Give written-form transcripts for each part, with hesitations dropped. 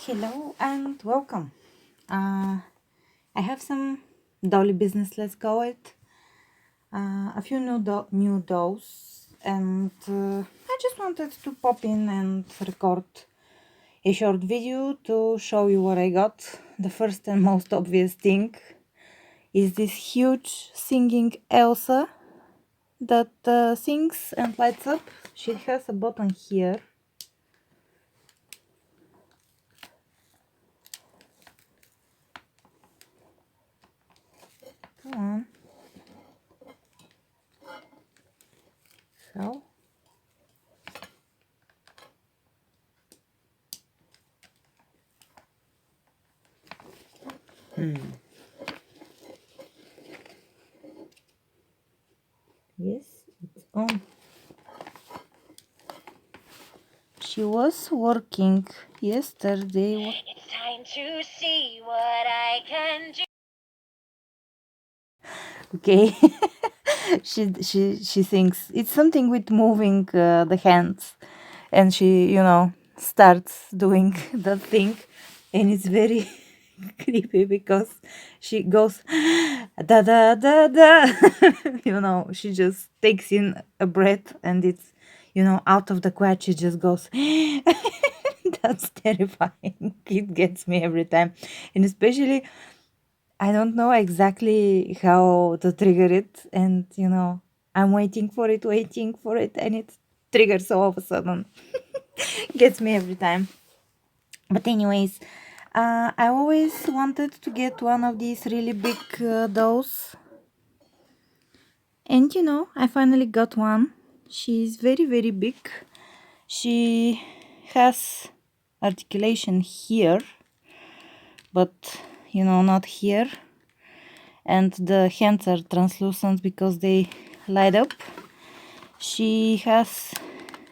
Hello and welcome. I have some dolly business, let's call it. A few new dolls, and I just wanted to pop in and record a short video to show you what I got. The first and most obvious thing is this huge singing Elsa that sings and lights up. She has a button here. Come on. So. Yes, it's on. She was working yesterday. It's time to see what I can do. Okay, she thinks it's something with moving the hands, and she starts doing that thing, and it's very creepy because she goes da da da da. She just takes in a breath, and it's out of the quad she just goes. That's terrifying. It gets me every time, and especially I don't know exactly how to trigger it, and I'm waiting for it, and it triggers all of a sudden. Gets me every time. But anyways, I always wanted to get one of these really big dolls, and I finally got one. She's very, very big. She has articulation here, but not here, and the hands are translucent because they light up. She has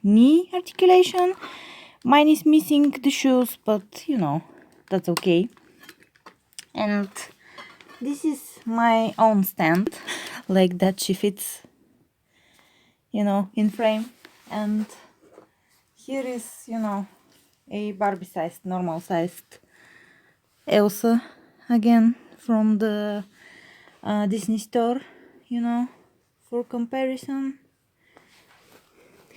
knee articulation. Mine is missing the shoes, but that's okay. And this is my own stand, like that she fits in frame. And here is a Barbie sized, normal sized Elsa, again from the Disney store, for comparison.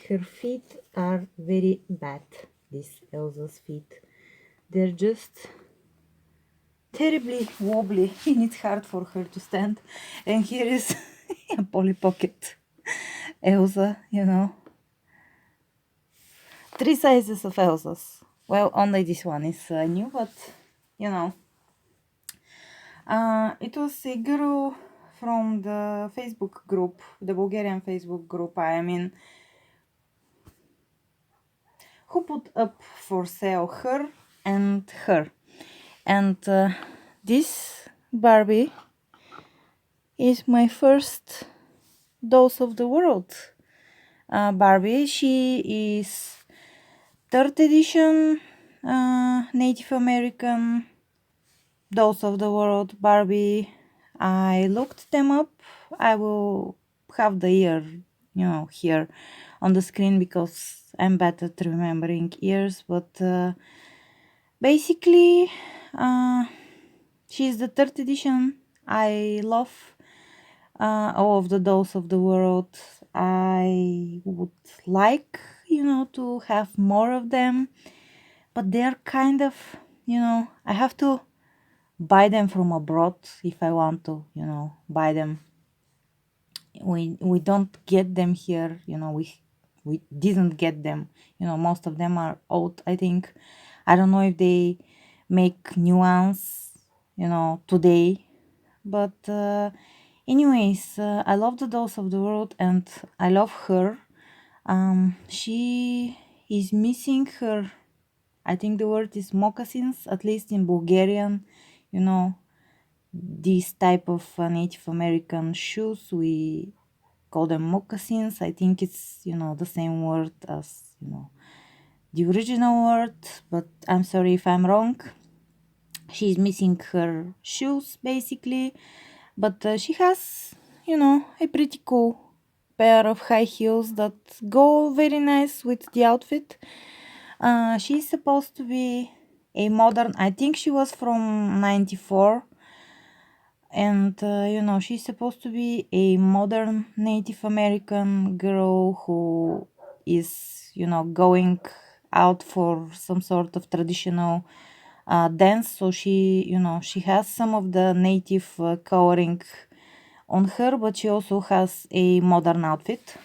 Her feet are very bad, this Elsa's feet. They're just terribly wobbly, and it's hard for her to stand. And here is a Polly Pocket Elsa, 3 sizes of Elsas. Well, only this one is new, but it was a girl from the Facebook group, the Bulgarian Facebook group, I mean, who put up for sale her and her. And this Barbie is my first Dolls of the World Barbie. She is 3rd edition Native American Dolls of the World Barbie. I looked them up. I will have the year, here on the screen because I'm bad at remembering years, but basically she's the 3rd edition. I love all of the dolls of the world. I would like to have more of them, but they're kind of I have to buy them from abroad if I want to buy them. We don't get them here, we didn't get them. Most of them are old, I think. I don't know if they make new ones today, but anyways, I love the dolls of the world, and I love her. She is missing her, I think the word is moccasins, at least in Bulgarian. This type of Native American shoes, we call them moccasins. I think it's the same word as the original word, but I'm sorry if I'm wrong. She's missing her shoes basically, but she has a pretty cool pair of high heels that go very nice with the outfit. She's supposed to be a modern, I think she was from 94, and she's supposed to be a modern Native American girl who is going out for some sort of traditional dance. So she has some of the native coloring on her, but she also has a modern outfit,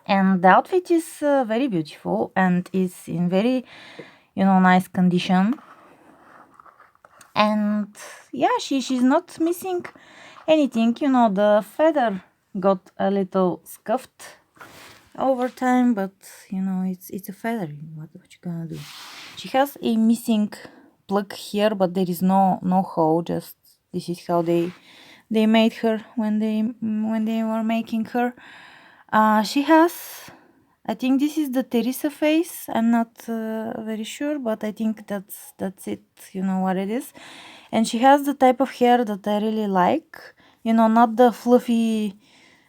and the outfit is very beautiful and is in very nice condition. And yeah, she's not missing anything. The feather got a little scuffed over time, but it's a feather. What you gonna do? She has a missing plug here, but there is no hole. Just this is how they made her when they were making her. She has, I think this is the Teresa face. I'm not very sure, but I think that's it. You know what it is. And she has the type of hair that I really like. Not the fluffy,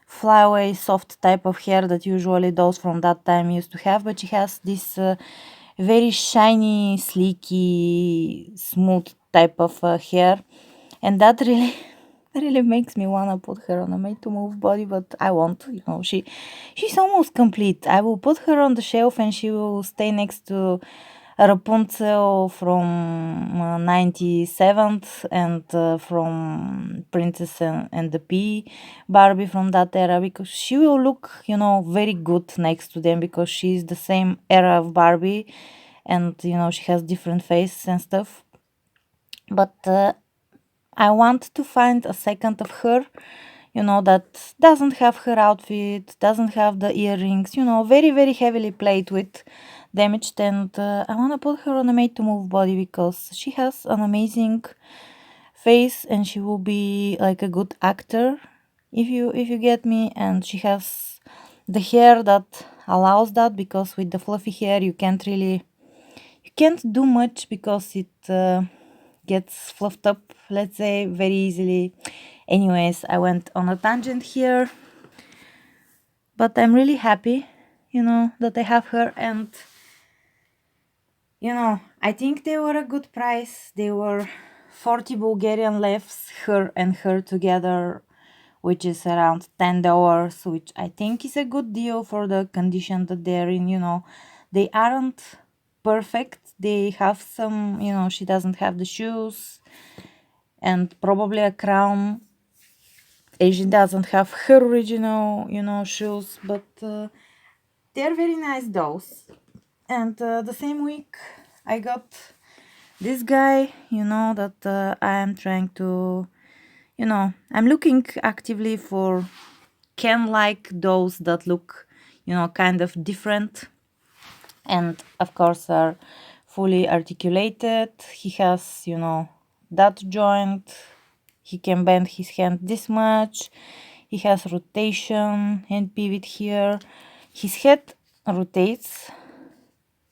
flyaway, soft type of hair that usually those from that time used to have, but she has this very shiny, sleeky, smooth type of hair, and that really really makes me wanna put her on a made to move body, but I won't. She's almost complete. I will put her on the shelf and she will stay next to Rapunzel from 97th, and from Princess and the Pea Barbie from that era, because she will look very good next to them, because she's the same era of Barbie, and she has different face and stuff. But I want to find a second of her, that doesn't have her outfit, doesn't have the earrings, very, very heavily played with, damaged. And I want to put her on a made to move body, because she has an amazing face and she will be like a good actor, if you get me. And she has the hair that allows that, because with the fluffy hair you can't do much, because it gets fluffed up, let's say, very easily. Anyways, I went on a tangent here, but I'm really happy, that I have her. And I think they were a good price. They were 40 Bulgarian levs, her and her together, which is around $10, which I think is a good deal for the condition that they're in. They aren't perfect. They have some, she doesn't have the shoes and probably a crown. Asian doesn't have her original, shoes, but they're very nice dolls. And the same week, I got this guy, that I am trying to, I'm looking actively for Ken-like dolls that look, kind of different, and of course are fully articulated. He has, that joint. He can bend his hand this much. He has rotation and pivot here. His head rotates,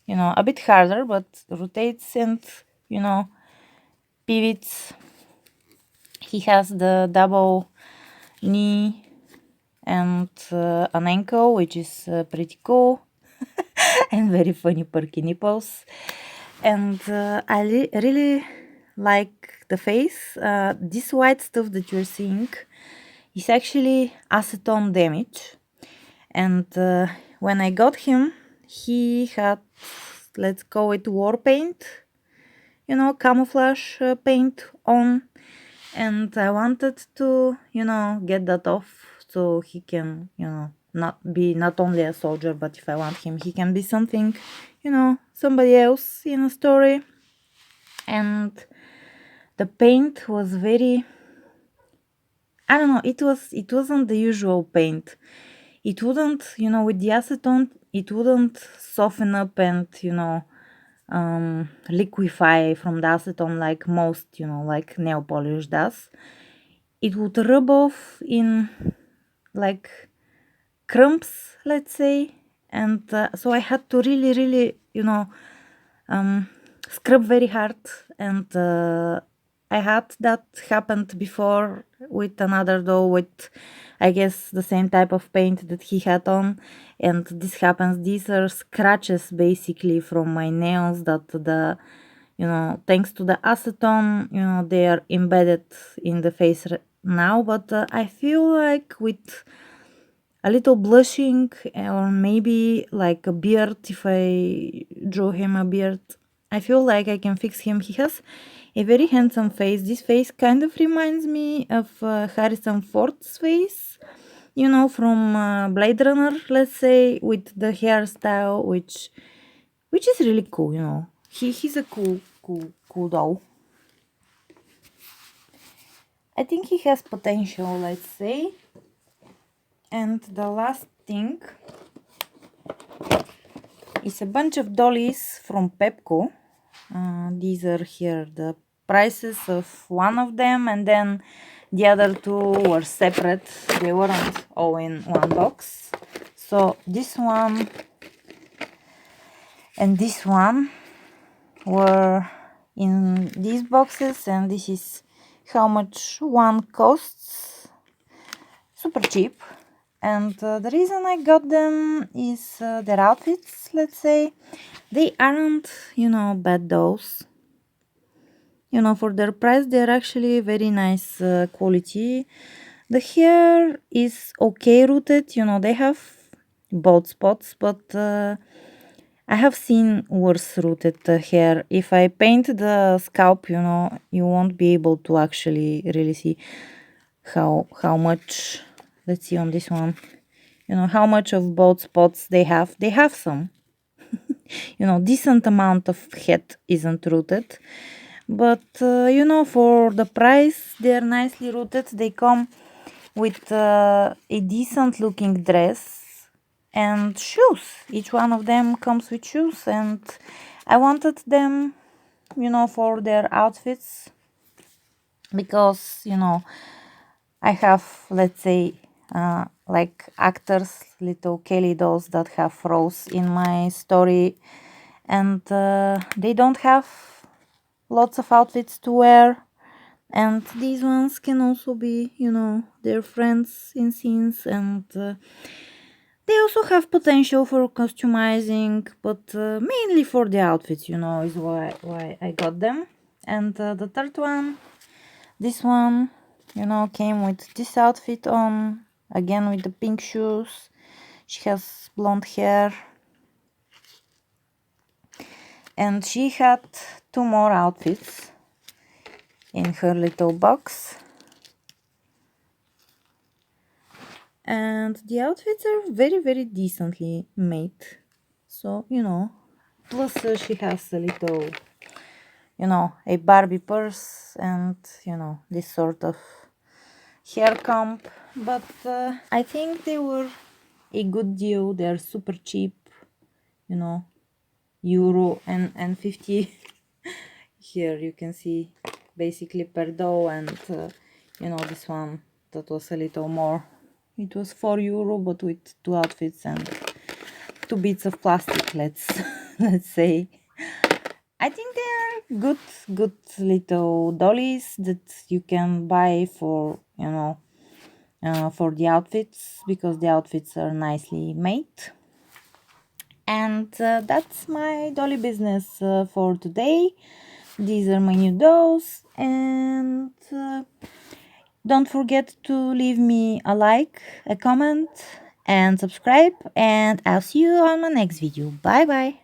a bit harder, but rotates and, pivots. He has the double knee and an ankle, which is pretty cool and very funny perky nipples. And I really like the face. This white stuff that you're seeing is actually acetone damage. And when I got him, he had, let's call it war paint, camouflage paint on. And I wanted to, get that off, so he can, not be not only a soldier, but if I want him, he can be something, somebody else in a story. And the paint was very, I don't know, it wasn't the usual paint. It wouldn't, with the acetone, it wouldn't soften up and, liquefy from the acetone like most, like nail polish does. It would rub off in like crumbs, let's say. And so I had to really, really, scrub very hard. And I had that happened before with another doll with, I guess, the same type of paint that he had on. And this happens. These are scratches basically from my nails that the you know, thanks to the acetone, you know, they are embedded in the face now. But I feel like with a little blushing or maybe like a beard, if I draw him a beard, I feel like I can fix him. He has a very handsome face. This face kind of reminds me of Harrison Ford's face, you know, from Blade Runner, let's say, with the hairstyle, which is really cool, you know. He's a cool doll. I think he has potential, let's say. And the last thing is a bunch of dollies from Pepco. These are here the prices of one of them, and then the other two were separate. They weren't all in one box. So this one and this one were in these boxes, and this is how much one costs. Super cheap. And the reason I got them is their outfits, let's say. They aren't, you know, bad dolls. You know, for their price, they're actually very nice quality. The hair is okay rooted, you know, they have bald spots, but I have seen worse rooted hair. If I paint the scalp, you know, you won't be able to actually really see how much. Let's see on this one, you know, how much of bald spots they have. They have some, you know, decent amount of head isn't rooted, but you know, for the price, they're nicely rooted. They come with a decent looking dress and shoes. Each one of them comes with shoes, and I wanted them, you know, for their outfits because, you know, I have, let's say, like actors, little Kelly dolls that have roles in my story, and they don't have lots of outfits to wear. And these ones can also be, you know, their friends in scenes, and they also have potential for customizing, but mainly for the outfits, you know, is why I got them. And the third one, this one, you know, came with this outfit on, again with the pink shoes. She has blonde hair. And she had two more outfits in her little box. And the outfits are very, very decently made. So, you know, plus she has a little, you know, a Barbie purse and, you know, this sort of hair comb. But I think they were a good deal. They're super cheap, you know, euro and 50. Here you can see basically per doll, and you know, this one that was a little more. It was €4, but with two outfits and two bits of plastic, let's let's say. I think they are good little dollies that you can buy for, you know, for the outfits, because the outfits are nicely made. And that's my dolly business for today. These are my new dolls, and don't forget to leave me a like, a comment, and subscribe, and I'll see you on my next video. Bye bye.